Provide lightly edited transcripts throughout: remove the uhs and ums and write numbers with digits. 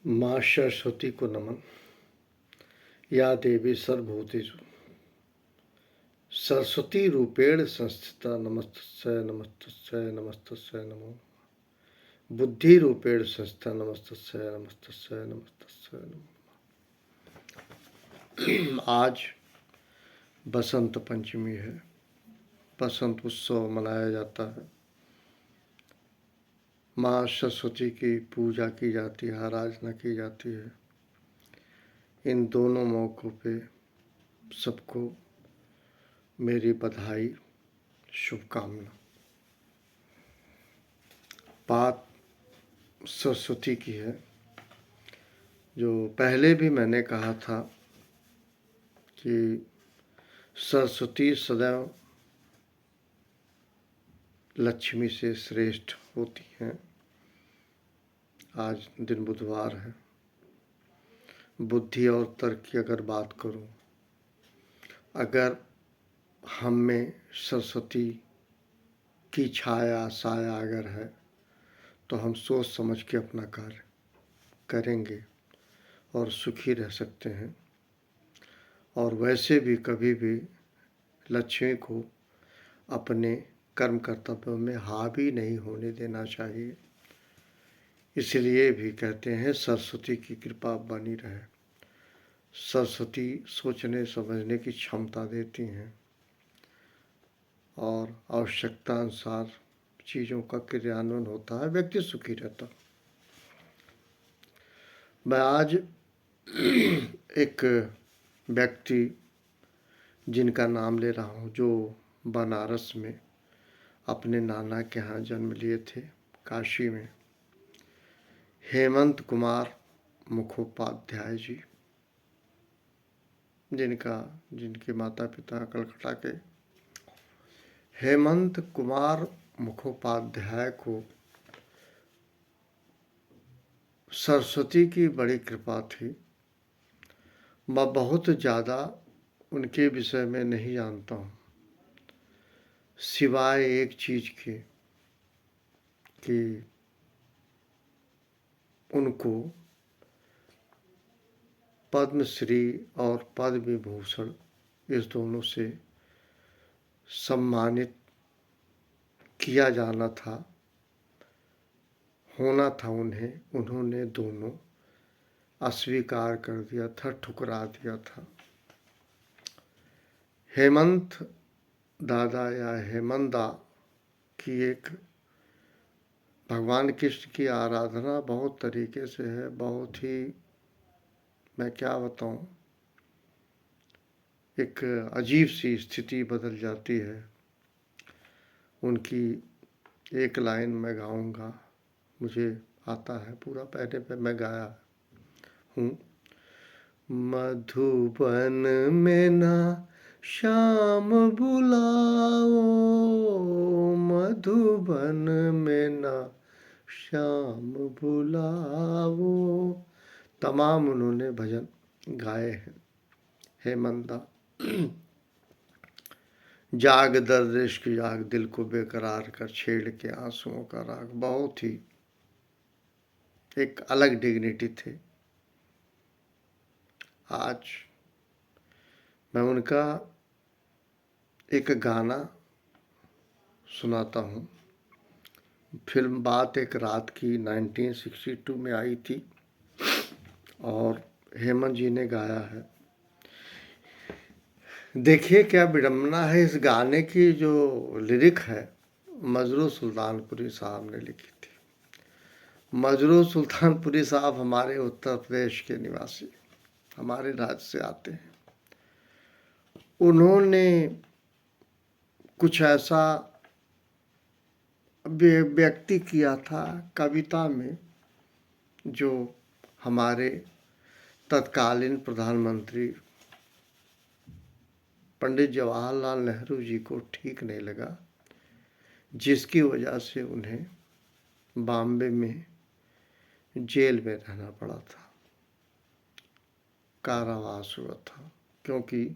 माँ सरस्वती को नमन। या देवी सर्वभूतेषु सरस्वती रूपेण संस्थिता नमस्तस्यै नमस्तस्यै नमस्तस्यै नमो। बुद्धि रूपेण संस्थिता नमस्तस्यै नमस्तस्यै नमस्तस्यै नमो। आज बसंत पंचमी है। बसंत उत्सव मनाया जाता है। माँ सरस्वती की पूजा की जाती है, आराधना की जाती है। इन दोनों मौक़ों पे सबको मेरी बधाई, शुभकामना। बात सरस्वती की है, जो पहले भी मैंने कहा था कि सरस्वती सदैव लक्ष्मी से श्रेष्ठ होती हैं। आज दिन बुधवार है। बुद्धि और तर्क की अगर बात करूं, अगर हम में सरस्वती की छाया साया अगर है तो हम सोच समझ के अपना कार्य करेंगे और सुखी रह सकते हैं। और वैसे भी कभी भी लक्ष्मी को अपने कर्म कर्तव्यों में हावी नहीं होने देना चाहिए। इसलिए भी कहते हैं सरस्वती की कृपा बनी रहे। सरस्वती सोचने समझने की क्षमता देती हैं और आवश्यकता अनुसार चीज़ों का क्रियान्वयन होता है, व्यक्ति सुखी रहता। मैं आज एक व्यक्ति जिनका नाम ले रहा हूँ, जो बनारस में अपने नाना के यहाँ जन्म लिए थे, काशी में, हेमंत कुमार मुखोपाध्याय जी, जिनके माता पिता कलकत्ता के। हेमंत कुमार मुखोपाध्याय को सरस्वती की बड़ी कृपा थी। मैं बहुत ज़्यादा उनके विषय में नहीं जानता हूँ, सिवाय एक चीज़ के कि उनको पद्मश्री और पद्म विभूषण इस दोनों से सम्मानित किया जाना था, होना था उन्हें। उन्होंने दोनों अस्वीकार कर दिया था, ठुकरा दिया था। हेमंत दादा या हेमंदा की एक भगवान कृष्ण की आराधना बहुत तरीके से है, बहुत ही, मैं क्या बताऊं, एक अजीब सी स्थिति बदल जाती है। उनकी एक लाइन मैं गाऊंगा, मुझे आता है पूरा, पहले पे मैं गाया हूँ। मधुबन में ना श्याम बुलाओ, मधुबन में ना श्याम बुलाओ। तमाम उन्होंने भजन गाए हैं। हेमंदा जाग दर्द इश्क जाग, दिल को बेकरार कर, छेड़ के आंसुओं का राग, बहुत ही एक अलग डिग्निटी थे। आज मैं उनका एक गाना सुनाता हूँ। फिल्म बात एक रात की 1962 में आई थी और हेमंत जी ने गाया है। देखिए क्या विडम्बना है, इस गाने की जो लिरिक है मजरू सुल्तानपुरी साहब ने लिखी थी। मजरू सुल्तानपुरी साहब हमारे उत्तर प्रदेश के निवासी, हमारे राज्य से आते हैं। उन्होंने कुछ ऐसा व्यक्ति किया था कविता में जो हमारे तत्कालीन प्रधानमंत्री पंडित जवाहरलाल नेहरू जी को ठीक नहीं लगा, जिसकी वजह से उन्हें बॉम्बे में जेल में रहना पड़ा था, कारावास हुआ था, क्योंकि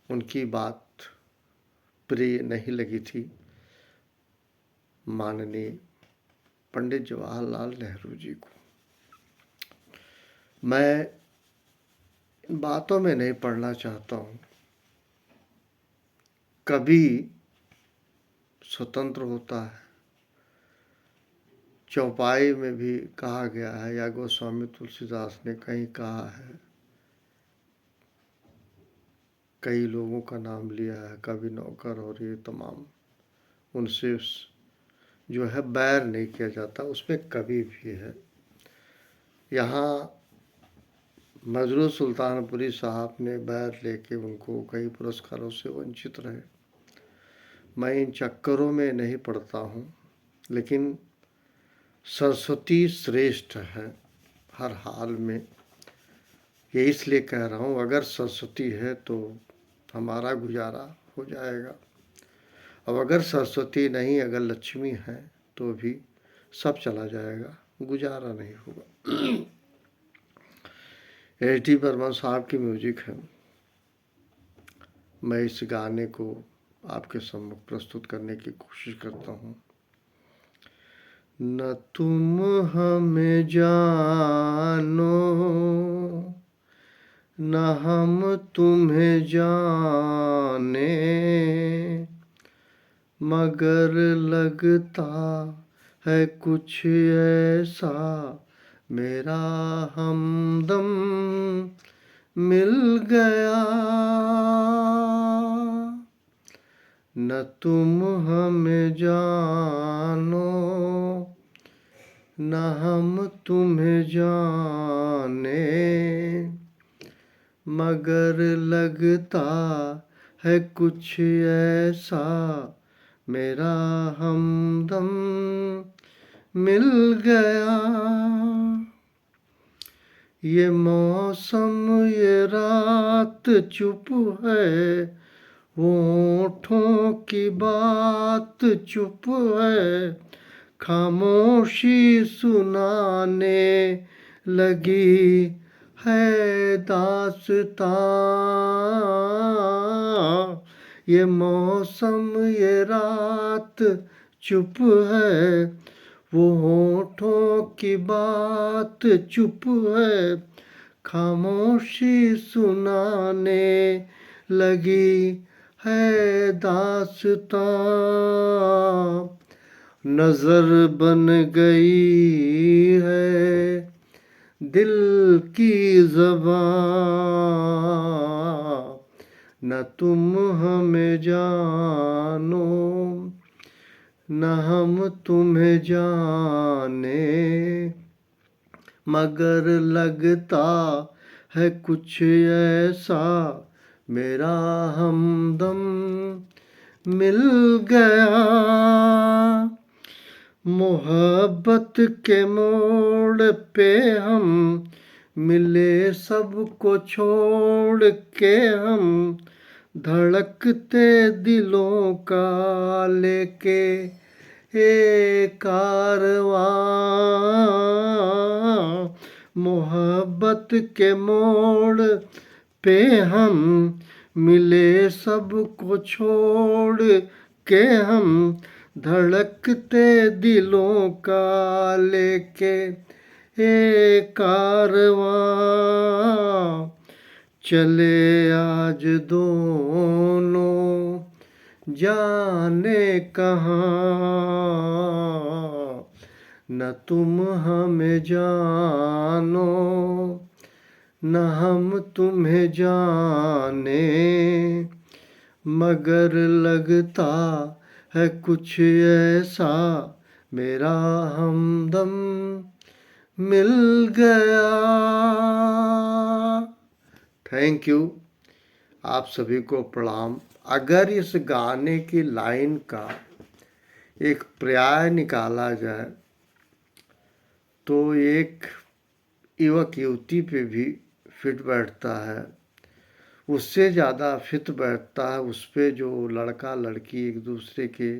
उनकी बात प्रिय नहीं लगी थी माननीय पंडित जवाहरलाल नेहरू जी को। मैं इन बातों में नहीं पढ़ना चाहता हूँ। कभी स्वतंत्र होता है, चौपाई में भी कहा गया है या गोस्वामी तुलसीदास ने कहीं कहा है, कई लोगों का नाम लिया है, कवि नौकर और ये तमाम, उनसे जो है बैर नहीं किया जाता, उसमें कवि भी है। यहाँ मजरू सुल्तानपुरी साहब ने बैर लेके उनको कई पुरस्कारों से वंचित रहे। मैं इन चक्करों में नहीं पड़ता हूँ, लेकिन सरस्वती श्रेष्ठ है हर हाल में, ये इसलिए कह रहा हूँ। अगर सरस्वती है तो हमारा गुजारा हो जाएगा, अब अगर सरस्वती नहीं, अगर लक्ष्मी है तो भी सब चला जाएगा, गुजारा नहीं होगा। एच.डी. बर्मन साहब की म्यूजिक है। मैं इस गाने को आपके सम्मुख प्रस्तुत करने की कोशिश करता हूँ। न तुम हमें जानो, न हम तुम्हें जाने, मगर लगता है कुछ ऐसा मेरा हमदम मिल गया। न तुम हमें जानो, न हम तुम्हें जाने, मगर लगता है कुछ ऐसा मेरा हमदम मिल गया। ये मौसम, ये रात चुप है, होठों की बात चुप है, खामोशी सुनाने लगी है दास्तां। ये मौसम, ये रात चुप है, वो होठों की बात चुप है, खामोशी सुनाने लगी है दास्तां। नजर बन गई है दिल की ज़बां, न तुम हमें जानो, न हम तुम्हें जाने, मगर लगता है कुछ ऐसा मेरा हमदम मिल गया। मोहब्बत के मोड़ पे हम मिले, सबको छोड़ के हम, धड़कते दिलों का लेके एक कारवां। मोहब्बत के मोड़ पे हम मिले, सबको छोड़ के हम, धड़कते दिलों का लेके एक कारवां। चले आज दोनों जाने कहाँ, न तुम हमें जानो, न हम तुम्हें जाने, मगर लगता है कुछ ऐसा मेरा हमदम मिल गया। थैंक यू, आप सभी को प्रणाम। अगर इस गाने की लाइन का एक पर्याय निकाला जाए तो एक युवक युवती पे भी फिट बैठता है, उससे ज़्यादा फिट बैठता है उस पे जो लड़का लड़की एक दूसरे के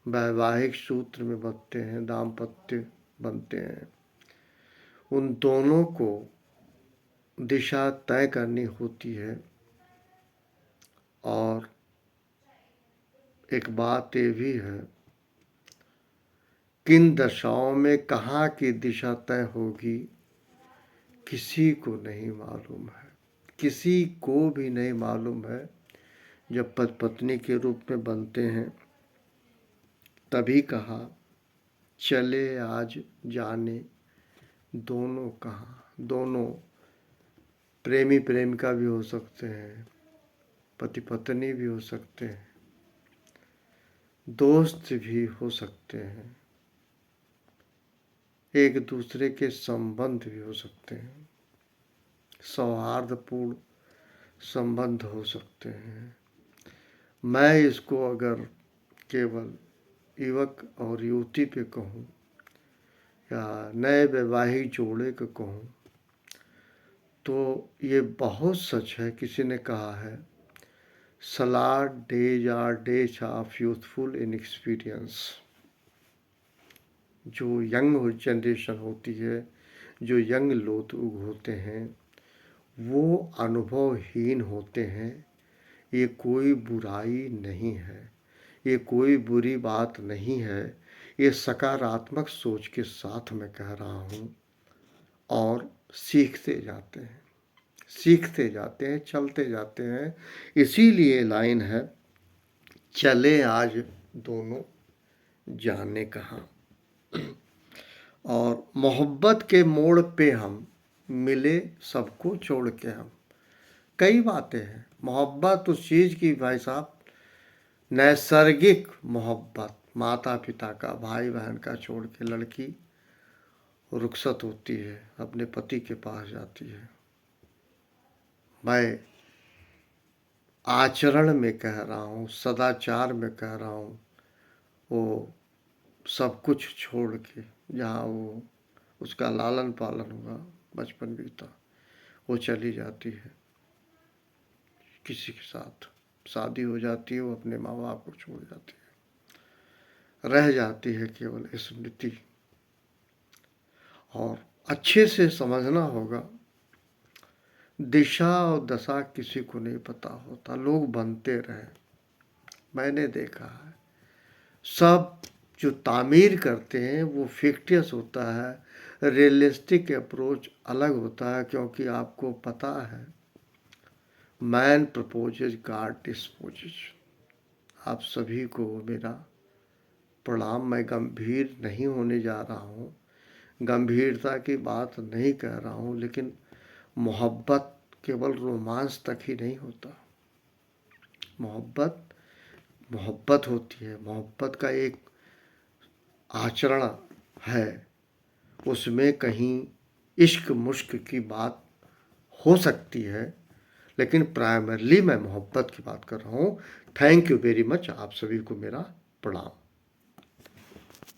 वैवाहिक सूत्र में बंधते हैं, दाम्पत्य बनते हैं। उन दोनों को दिशा तय करनी होती है, और एक बात ये भी है, किन दशाओं में कहाँ की दिशा तय होगी किसी को नहीं मालूम है, किसी को भी नहीं मालूम है। जब पति पत्नी के रूप में बनते हैं तभी कहा चले आज जाने दोनों कहाँ। दोनों प्रेमी प्रेमिका भी हो सकते हैं, पति पत्नी भी हो सकते हैं, दोस्त भी हो सकते हैं, एक दूसरे के संबंध भी हो सकते हैं, सौहार्दपूर्ण संबंध हो सकते हैं। मैं इसको अगर केवल युवक और युवती पे कहूँ या नए वैवाहिक जोड़े को कहूँ तो ये बहुत सच है। किसी ने कहा है salad days are days of youthful inexperience. जो यंग जनरेशन होती है, जो यंग लोग होते हैं, वो अनुभवहीन होते हैं। ये कोई बुराई नहीं है, ये कोई बुरी बात नहीं है, ये सकारात्मक सोच के साथ मैं कह रहा हूँ। और सीखते जाते हैं, सीखते जाते हैं, चलते जाते हैं। इसीलिए लाइन है चले आज दोनों जाने कहाँ। और मोहब्बत के मोड़ पे हम मिले सबको छोड़ के हम। कई बातें हैं। मोहब्बत उस चीज़ की भाई साहब, नैसर्गिक मोहब्बत, माता पिता का, भाई बहन का छोड़ के लड़की रुखसत होती है, अपने पति के पास जाती है। मैं आचरण में कह रहा हूँ, सदाचार में कह रहा हूँ, वो सब कुछ छोड़ के जहाँ वो उसका लालन पालन हुआ, बचपन बीता, वो चली जाती है किसी के साथ, शादी हो जाती है, वो अपने माँ बाप को छोड़ जाती है, रह जाती है केवल स्मृति। और अच्छे से समझना होगा, दिशा और दशा किसी को नहीं पता होता, लोग बनते रहे। मैंने देखा है सब जो तामीर करते हैं वो फिक्टियस होता है, रियलिस्टिक अप्रोच अलग होता है। क्योंकि आपको पता है मैन प्रपोजेज गॉड डिस्पोजेज। आप सभी को मेरा प्रणाम। मैं गंभीर नहीं होने जा रहा हूँ, गंभीरता की बात नहीं कह रहा हूँ, लेकिन मोहब्बत केवल रोमांस तक ही नहीं होता। मोहब्बत मोहब्बत होती है, मोहब्बत का एक आचरण है, उसमें कहीं इश्क मुश्क की बात हो सकती है, लेकिन प्राइमरली मैं मोहब्बत की बात कर रहा हूँ। Thank you very much. आप सभी को मेरा प्रणाम।